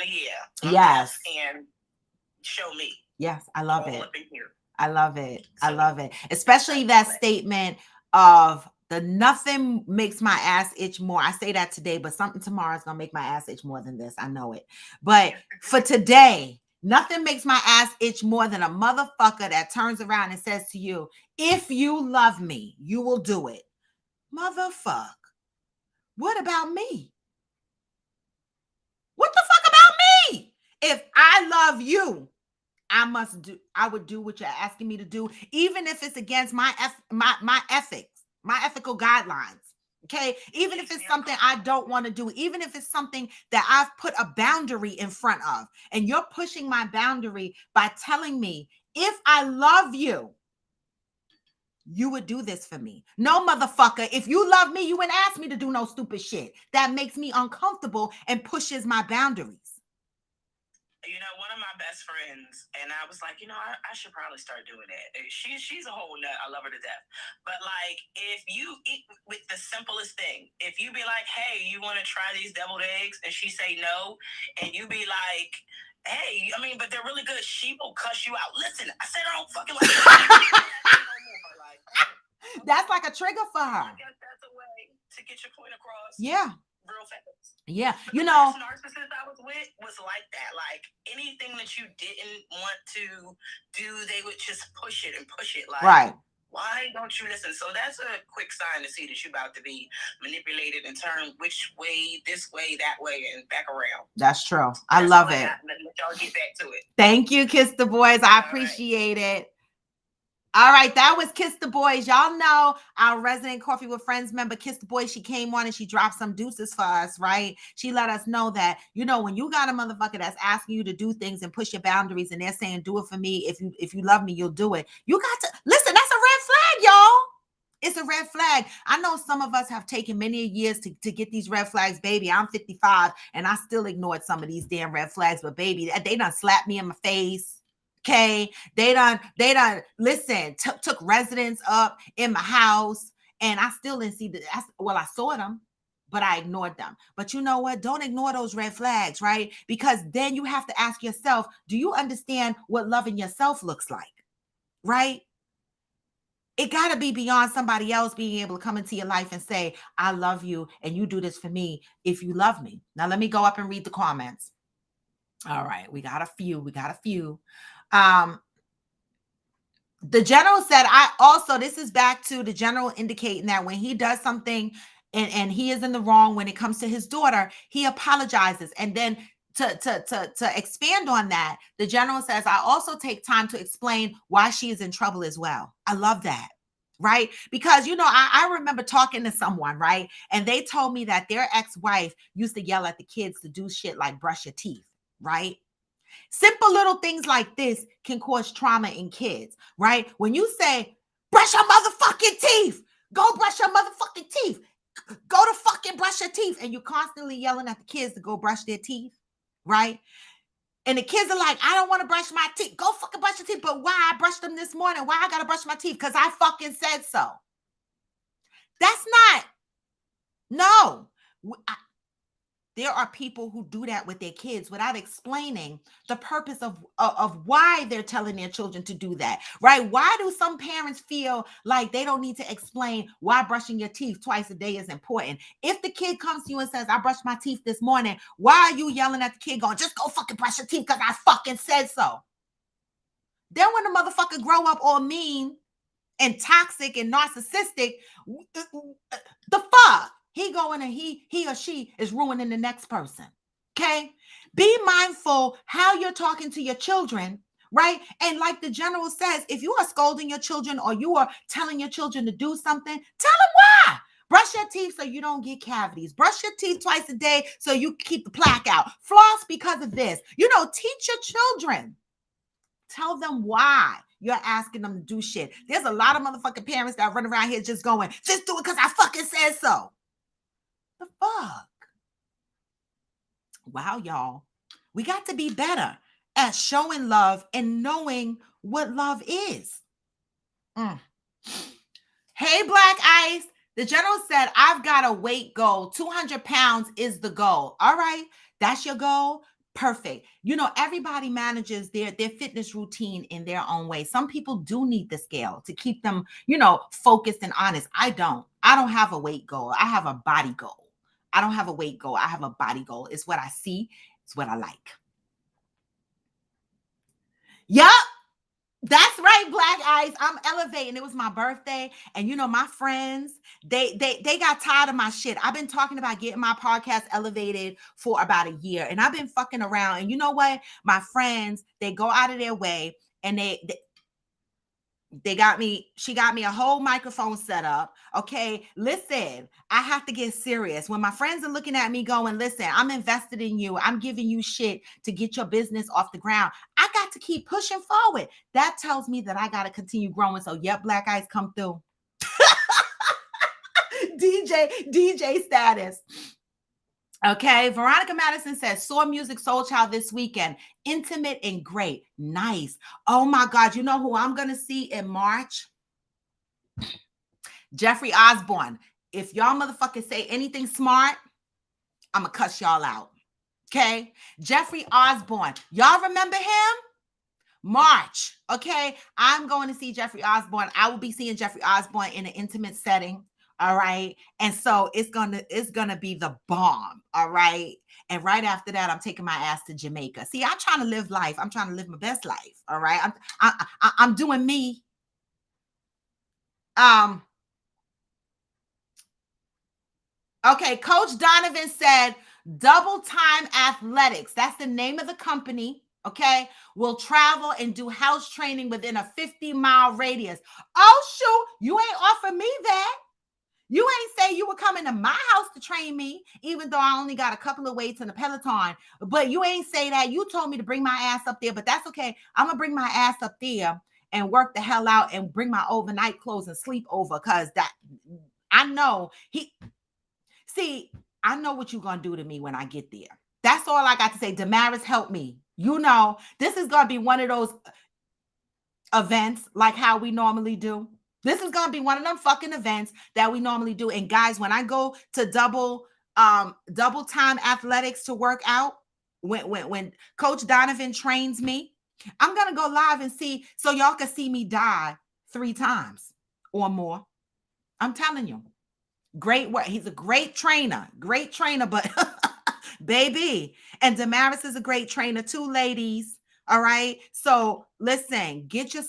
the yes. And show me. Yes, I love it. Up in here. I love it. I love it. Especially that statement of the nothing makes my ass itch more. I say that today, but something tomorrow is going to make my ass itch more than this. I know it. But for today, nothing makes my ass itch more than a motherfucker that turns around and says to you, if you love me, you will do it. Motherfuck. What about me? What the fuck about me? If I love you, I would do what you're asking me to do, even if it's against my ethics, my ethical guidelines. Okay. Even if it's something I don't want to do, even if it's something that I've put a boundary in front of, and you're pushing my boundary by telling me, if I love you, you would do this for me. No, motherfucker. If you love me, you wouldn't ask me to do no stupid shit. That makes me uncomfortable and pushes my boundaries. One of my best friends, and I was like, I should probably start doing that. She's a whole nut. I love her to death. But like, if you eat with the simplest thing, if you be like, hey, you want to try these deviled eggs, and she say no, and you be like, hey, but they're really good. She will cuss you out. Listen, I said I don't fucking like That's like a trigger for her. I guess that's a way to get your point across. Yeah. Real fast. Yeah. But the narcissist I was with was like that. Like anything that you didn't want to do, they would just push it and push it. Like, right. Why don't you listen? So that's a quick sign to see that you're about to be manipulated and turned which way, this way, that way, and back around. That's true. I love it. Let y'all get back to it. Thank you, Kiss the Boys. I appreciate it. All right, that was Kiss the Boys. Y'all know our resident Coffee with Friends member, Kiss the Boys. She came on and she dropped some deuces for us, right? She let us know that, when you got a motherfucker that's asking you to do things and push your boundaries and they're saying, do it for me. If you love me, you'll do it. You got to listen. That's a red flag, y'all. It's a red flag. I know some of us have taken many years to get these red flags, baby. I'm 55 and I still ignored some of these damn red flags, but baby, they done slapped me in my face. Okay, they done listen, took residence up in my house, and I still didn't see I saw them, but I ignored them. But you know what? Don't ignore those red flags, right? Because then you have to ask yourself, do you understand what loving yourself looks like? Right? It got to be beyond somebody else being able to come into your life and say, I love you, and you do this for me if you love me. Now, let me go up and read the comments. All right, we got a few. The general said, this is back to the general indicating that when he does something and he is in the wrong when it comes to his daughter, he apologizes. And then to expand on that, the general says, I also take time to explain why she is in trouble as well. I love that. Right? Because, I remember talking to someone, right? And they told me that their ex-wife used to yell at the kids to do shit like brush your teeth. Right? Simple little things like this can cause trauma in kids, right? When you say, brush your motherfucking teeth, go brush your motherfucking teeth, go to fucking brush your teeth, and you're constantly yelling at the kids to go brush their teeth, right? And the kids are like, I don't want to brush my teeth. Go fucking brush your teeth. But why? I brushed them this morning. Why I got to brush my teeth? Because I fucking said so. That's not, no. There are people who do that with their kids without explaining the purpose of why they're telling their children to do that, right? Why do some parents feel like they don't need to explain why brushing your teeth twice a day is important? If the kid comes to you and says, I brushed my teeth this morning, why are you yelling at the kid going, just go fucking brush your teeth because I fucking said so? Then when the motherfucker grow up all mean and toxic and narcissistic, the fuck? He going and he or she is ruining the next person. Okay? Be mindful how you're talking to your children, right? And like the general says, if you are scolding your children or you are telling your children to do something, tell them why. Brush your teeth so you don't get cavities. Brush your teeth twice a day so you keep the plaque out. Floss because of this. Teach your children. Tell them why you're asking them to do shit. There's a lot of motherfucking parents that run around here just going, just do it because I fucking said so. The fuck? Wow, y'all. We got to be better at showing love and knowing what love is. Hey, Black Ice. The general said, I've got a weight goal. 200 pounds is the goal. All right. That's your goal. Perfect. Everybody manages their fitness routine in their own way. Some people do need the scale to keep them, focused and honest. I don't have a weight goal. I have a body goal. I don't have a weight goal. I have a body goal. It's what I see. It's what I like. Yup. That's right, Black Ice. I'm elevating. It was my birthday. And my friends, they got tired of my shit. I've been talking about getting my podcast elevated for about a year. And I've been fucking around. And you know what? My friends, they go out of their way and she got me a whole microphone set up. Okay, listen, I have to get serious. When my friends are looking at me going, listen, I'm invested in you. I'm giving you shit to get your business off the ground. I got got to keep pushing forward. That tells me that I got to continue growing. So, yep, Black Ice, come through. DJ status. Okay, Veronica Madison says, saw Music Soul Child this weekend. Intimate and great. Nice. Oh my God, you know who I'm going to see in March? Jeffrey Osborne. If y'all motherfuckers say anything smart, I'm going to cuss y'all out. Okay? Jeffrey Osborne. Y'all remember him? March. Okay? I'm going to see Jeffrey Osborne. I will be seeing Jeffrey Osborne in an intimate setting. All right. And so it's gonna be the bomb. All right. And right after that, I'm taking my ass to Jamaica. See, I'm trying to live life. I'm trying to live my best life. All right. I'm doing me. Okay, Coach Donovan said Double Time Athletics. That's the name of the company. Okay, will travel and do house training within a 50-mile radius. Oh, shoot, you ain't offer me that. You ain't say you were coming to my house to train me, even though I only got a couple of weights in the Peloton. But you ain't say that. You told me to bring my ass up there, but that's okay. I'm going to bring my ass up there and work the hell out and bring my overnight clothes and sleep over, because that I know I know what you're going to do to me when I get there. That's all I got to say. Damaris, help me. You know, this is going to be one of those events like how we normally do. This is going to be one of them fucking events that we normally do. And guys, when I go to double time athletics to work out, when Coach Donovan trains me, I'm going to go live and see, so y'all can see me die 3 times or more. I'm telling you. Great work. He's a great trainer, but baby. And Damaris is a great trainer too, ladies. All right. So listen, get your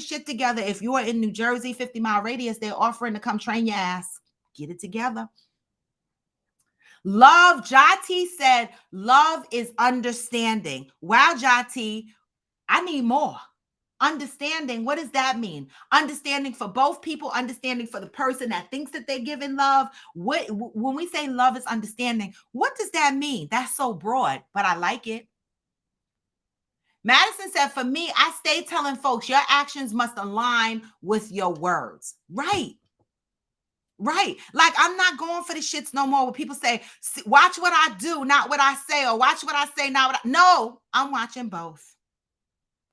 shit together. If you are in New Jersey, 50-mile radius, they're offering to come train your ass. Get it together. Love, Jati said, love is understanding. Wow, Jati, I need more. Understanding, what does that mean? Understanding for both people, understanding for the person that thinks that they're giving love. When we say love is understanding, what does that mean? That's so broad, but I like it. Madison said, for me, I stay telling folks your actions must align with your words. Right. Like, I'm not going for the shits no more where people say, watch what I do, not what I say, or watch what I say, not what I... No, I'm watching both.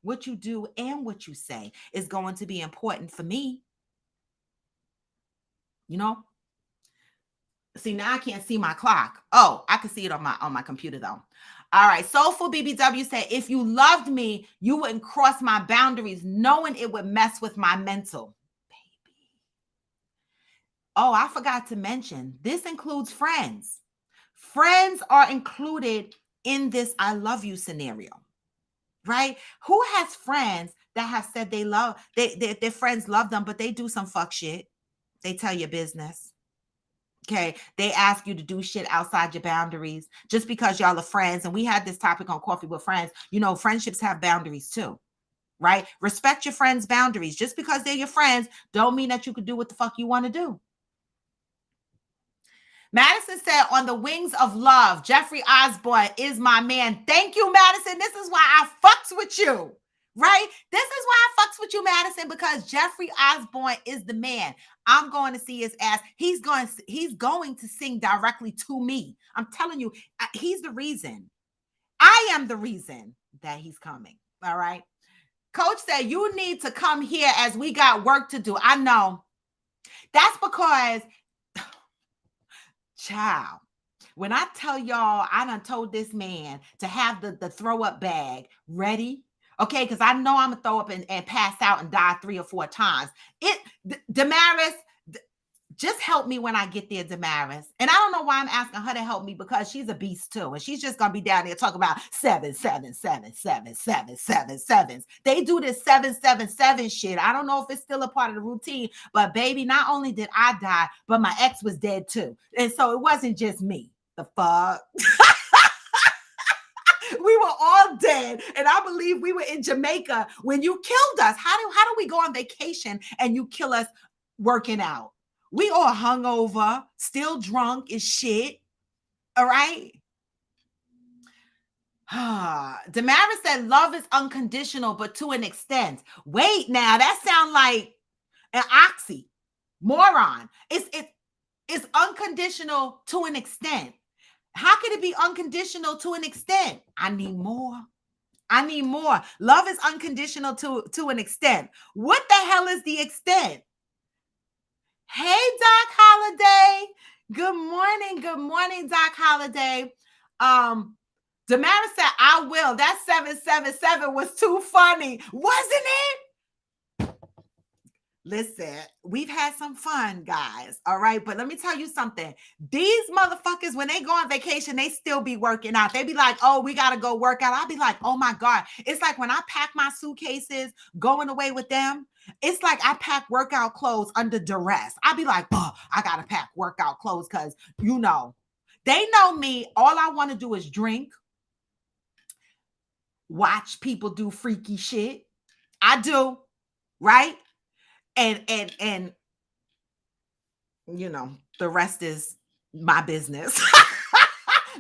What you do and what you say is going to be important for me. You know? See, now I can't see my clock. Oh, I can see it on my computer though. All right. Soulful BBW said, if you loved me, you wouldn't cross my boundaries knowing it would mess with my mental. Baby. Oh, I forgot to mention, this includes friends. Friends are included in this I love you scenario. Right? Who has friends that have said their friends love them, but they do some fuck shit? They tell your business. Okay. They ask you to do shit outside your boundaries just because y'all are friends. And we had this topic on Coffee with Friends. You know, friendships have boundaries too, right? Respect your friends' boundaries. Just because they're your friends don't mean that you can do what the fuck you want to do. Madison said, on the wings of love, Jeffrey Osborne is my man. Thank you, Madison. This is why I fucks with you, right? This is why I fucks with you, Madison, because Jeffrey Osborne is the man. I'm going to see his ass. He's going to sing directly to me. I'm telling you, he's the reason. I am the reason that he's coming, all right? Coach said, you need to come here as we got work to do. I know. That's because... Child, when I tell y'all, I done told this man to have the throw up bag ready, okay? Because I know I'm gonna throw up and pass out and die 3 or 4 times. Damaris, just help me when I get there, Damaris. And I don't know why I'm asking her to help me, because she's a beast too, and she's just gonna be down there talking about 7, 7, 7, 7, 7, 7, 7s. They do this 7, 7, 7 shit. I don't know if it's still a part of the routine, but baby, not only did I die, but my ex was dead too, and so it wasn't just me. The fuck. We were all dead, and I believe we were in Jamaica when you killed us. How do we go on vacation and you kill us working out? We all hungover, still drunk as shit. All right. Damaris said love is unconditional, but to an extent. Wait, now that sounds like an oxymoron. It's unconditional to an extent. How can it be unconditional to an extent? I need more. I need more. Love is unconditional to an extent. What the hell is the extent? Hey, Doc Holiday. Good morning. Good morning, Doc Holiday. Damaris said, I will. That 777 was too funny. Wasn't it? Listen, we've had some fun, guys. All right. But let me tell you something. These motherfuckers, when they go on vacation, they still be working out. They be like, oh, we got to go work out. I'll be like, oh my God. It's like when I pack my suitcases going away with them, it's like I pack workout clothes under duress. I'll be like, oh, I got to pack workout clothes because, they know me. All I want to do is drink, watch people do freaky shit. I do. Right. And the rest is my business.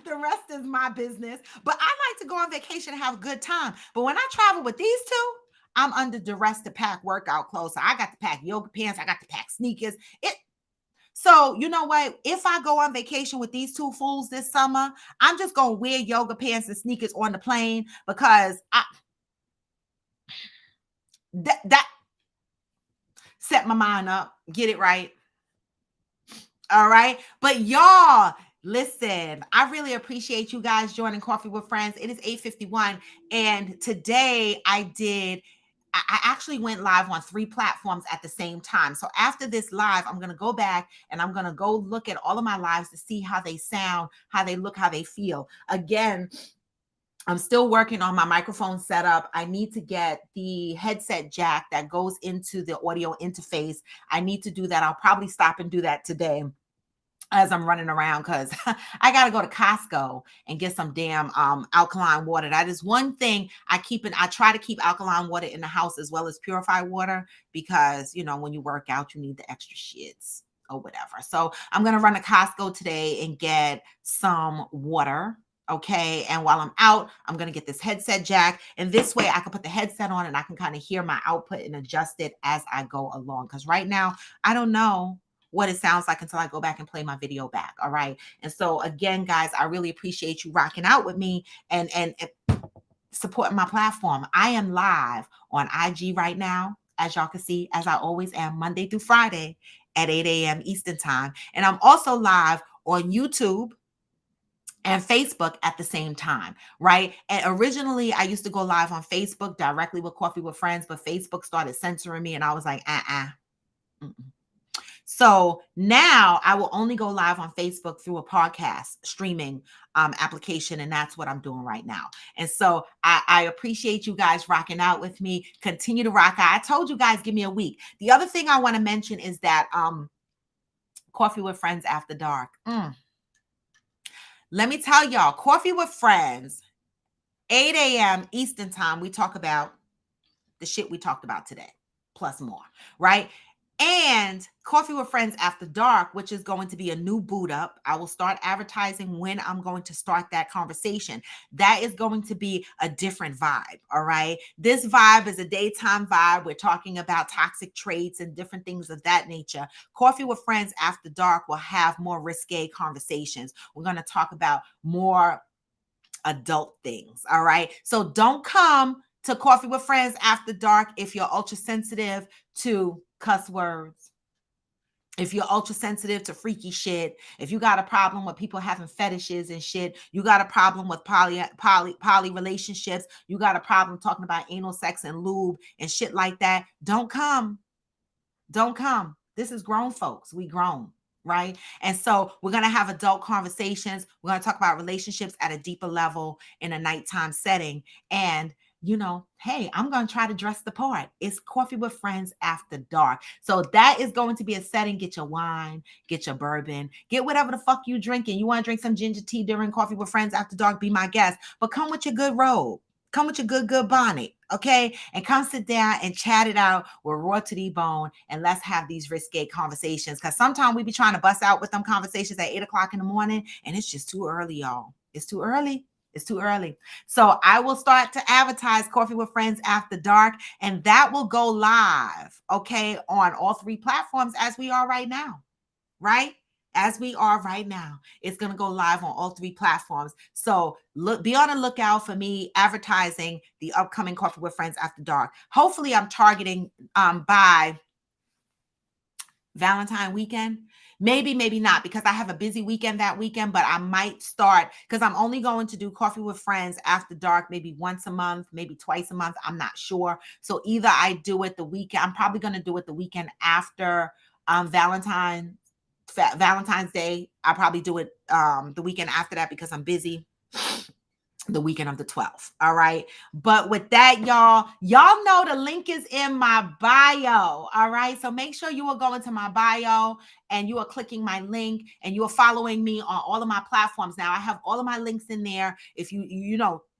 The rest is my business. But I like to go on vacation and have a good time. But when I travel with these two, I'm under duress to pack workout clothes. So I got to pack yoga pants. I got to pack sneakers. So you know what? If I go on vacation with these two fools this summer, I'm just going to wear yoga pants and sneakers on the plane because that set my mind up, get it right. All right. But y'all, listen, I really appreciate you guys joining Coffee with Friends. It is 8:51. And today I actually went live on 3 platforms at the same time. So after this live, I'm going to go back and I'm going to go look at all of my lives to see how they sound, how they look, how they feel. Again, I'm still working on my microphone setup. I need to get the headset jack that goes into the audio interface. I need to do that. I'll probably stop and do that today as I'm running around because I got to go to Costco and get some damn alkaline water. That is one thing I try to keep alkaline water in the house as well as purified water because, when you work out, you need the extra shits or whatever. So I'm going to run to Costco today and get some water. Okay. And while I'm out, I'm going to get this headset jack. And this way I can put the headset on and I can kind of hear my output and adjust it as I go along. Because right now, I don't know what it sounds like until I go back and play my video back. All right. And so again, guys, I really appreciate you rocking out with me and supporting my platform. I am live on IG right now, as y'all can see, as I always am, Monday through Friday at 8 a.m. Eastern time. And I'm also live on YouTube and Facebook at the same time, right? And originally I used to go live on Facebook directly with Coffee with Friends, but Facebook started censoring me and I was like, mm-mm. So now I will only go live on Facebook through a podcast streaming application. And that's what I'm doing right now. And so I appreciate you guys rocking out with me. Continue to rock out. I told you guys, give me a week. The other thing I want to mention is that Coffee with Friends After Dark. Let me tell y'all, Coffee with Friends, 8 a.m. Eastern time, we talk about the shit we talked about today, plus more, right? And Coffee with Friends After Dark, which is going to be a new boot up. I will start advertising when I'm going to start that conversation. That is going to be a different vibe, all right? This vibe is a daytime vibe. We're talking about toxic traits and different things of that nature. Coffee with Friends After Dark will have more risque conversations. We're going to talk about more adult things, all right? So don't come to Coffee with Friends After Dark if you're ultra sensitive to cuss words, if you're ultra sensitive to freaky shit, if you got a problem with people having fetishes and shit, you got a problem with poly relationships, you got a problem talking about anal sex and lube and shit like that, don't come. Don't come. This is grown folks. We grown, right? And so we're going to have adult conversations. We're going to talk about relationships at a deeper level in a nighttime setting. And hey, I'm going to try to dress the part. It's Coffee with Friends After Dark. So that is going to be a setting. Get your wine, get your bourbon, get whatever the fuck you drinking. You want to drink some ginger tea during Coffee with Friends After Dark, be my guest. But come with your good robe. Come with your good bonnet, okay? And come sit down and chat it out with Raw to the Bone, and let's have these risque conversations. Because sometimes we be trying to bust out with them conversations at 8 o'clock in the morning, and it's just too early, y'all. It's too early. It's too early. So I will start to advertise Coffee with Friends After Dark, and that will go live, okay, on all 3 platforms as we are right now, right? As we are right now. It's going to go live on all 3 platforms. So be on the lookout for me advertising the upcoming Coffee with Friends After Dark. Hopefully I'm targeting by Valentine weekend. Maybe not, because I have a busy weekend that weekend, but I might start, because I'm only going to do Coffee with Friends After Dark maybe once a month, maybe twice a month. I'm not sure. So either I do it the weekend. I'm probably going to do it the weekend after Valentine's Day. I'll probably do it the weekend after that because I'm busy. The weekend of the 12th. All right. But with that, y'all know the link is in my bio. All right. So make sure you are going to my bio and you are clicking my link and you are following me on all of my platforms. Now I have all of my links in there. If you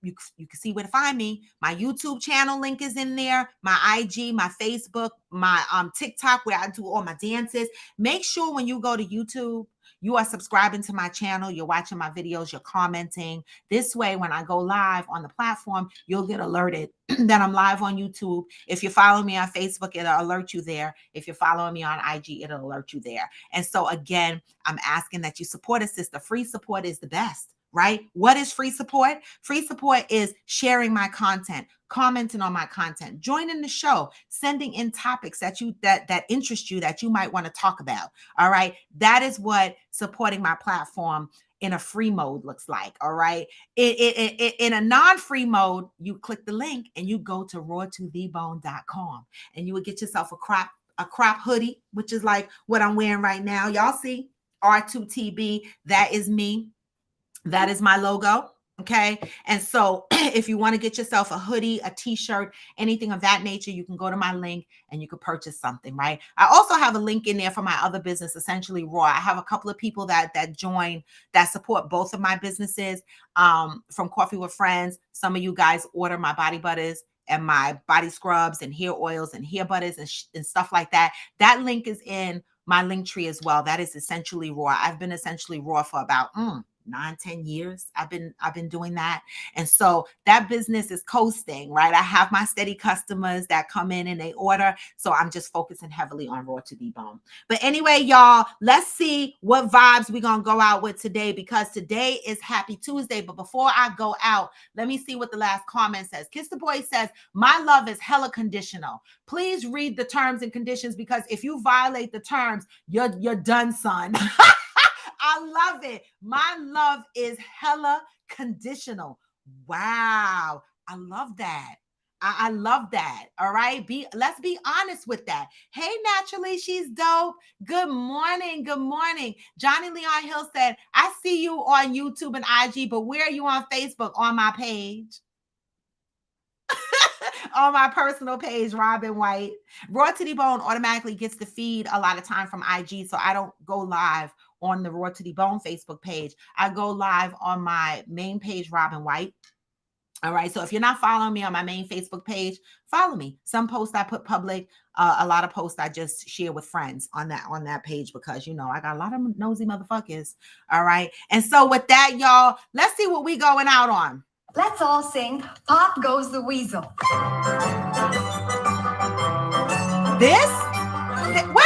can see where to find me. My YouTube channel link is in there, my IG, my Facebook, my TikTok, where I do all my dances. Make sure when you go to YouTube, you are subscribing to my channel, you're watching my videos, you're commenting. This way, when I go live on the platform, you'll get alerted that I'm live on YouTube. If you follow me on Facebook, it'll alert you there. If you're following me on IG, it'll alert you there. And so again, I'm asking that you support a sister. Free support is the best, right? What is free support? Free support is sharing my content, commenting on my content, joining the show, sending in topics that interest you, that you might want to talk about. All right. That is what supporting my platform in a free mode looks like. All right. In a non-free mode, you click the link and you go to rawtothebone.com and you would get yourself a crop hoodie, which is like what I'm wearing right now. Y'all see R2TB. That is me. That is my logo. Okay. And so if you want to get yourself a hoodie, a t-shirt, anything of that nature, you can go to my link and you can purchase something, right? I also have a link in there for my other business, Essentially Raw. I have a couple of people that join, that support both of my businesses, from Coffee with Friends. Some of you guys order my body butters and my body scrubs and hair oils and hair butters and stuff like that. That link is in my link tree as well. That is Essentially Raw. I've been Essentially Raw for about 9-10 years. I've been doing that. And so that business is coasting, right? I have my steady customers that come in and they order. So I'm just focusing heavily on Raw to Debone. But anyway, y'all, let's see what vibes we're going to go out with today, because today is Happy Tuesday. But before I go out, let me see what the last comment says. Kiss the Boy says, my love is hella conditional. Please read the terms and conditions, because if you violate the terms, you're done, son. I love it. My love is hella conditional. Wow. I love that. I love that. All right. Let's be honest with that. Hey, Naturally, she's dope. Good morning. Good morning. Johnny Leon Hill said, I see you on YouTube and IG, but where are you on Facebook? On my page. On my personal page, Robin White. Raw to Debone automatically gets the feed a lot of time from IG, so I don't go live on the Raw to Debone Facebook page. I go live on my main page, Robin White. All right. So if you're not following me on my main Facebook page, follow me. Some posts I put public. A lot of posts I just share with friends on that page, because I got a lot of nosy motherfuckers. All right. And so with that, y'all, let's see what we going out on. Let's all sing Pop Goes the Weasel. What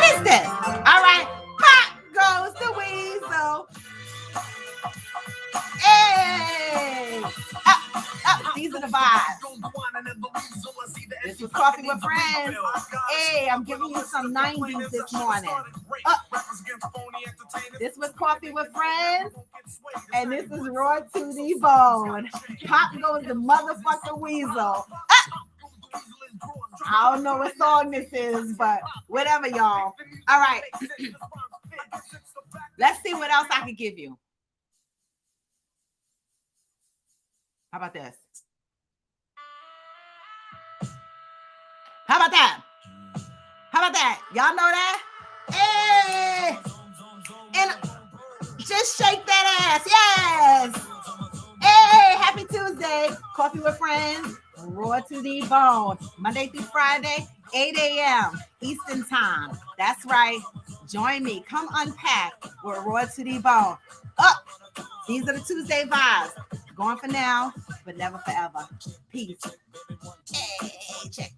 is this? All right. Pop goes the weasel. Hey. Up. These are the vibes. This is Coffee with Friends. Hey, I'm giving you some 90s this morning. This was Coffee with Friends. And this is Raw to Debone. Pop goes the motherfucking weasel. I don't know what song this is, but whatever, y'all. All right. Let's see what else I can give you. How about this? How about that? How about that? Y'all know that? Hey! And just shake that ass. Yes! Hey! Happy Tuesday. Coffee with Friends. Raw to Debone. Monday through Friday, 8 a.m. Eastern Time. That's right. Join me. Come unpack with Raw to Debone. Up. These are the Tuesday vibes. Going for now, but never forever. Peace. Hey, check.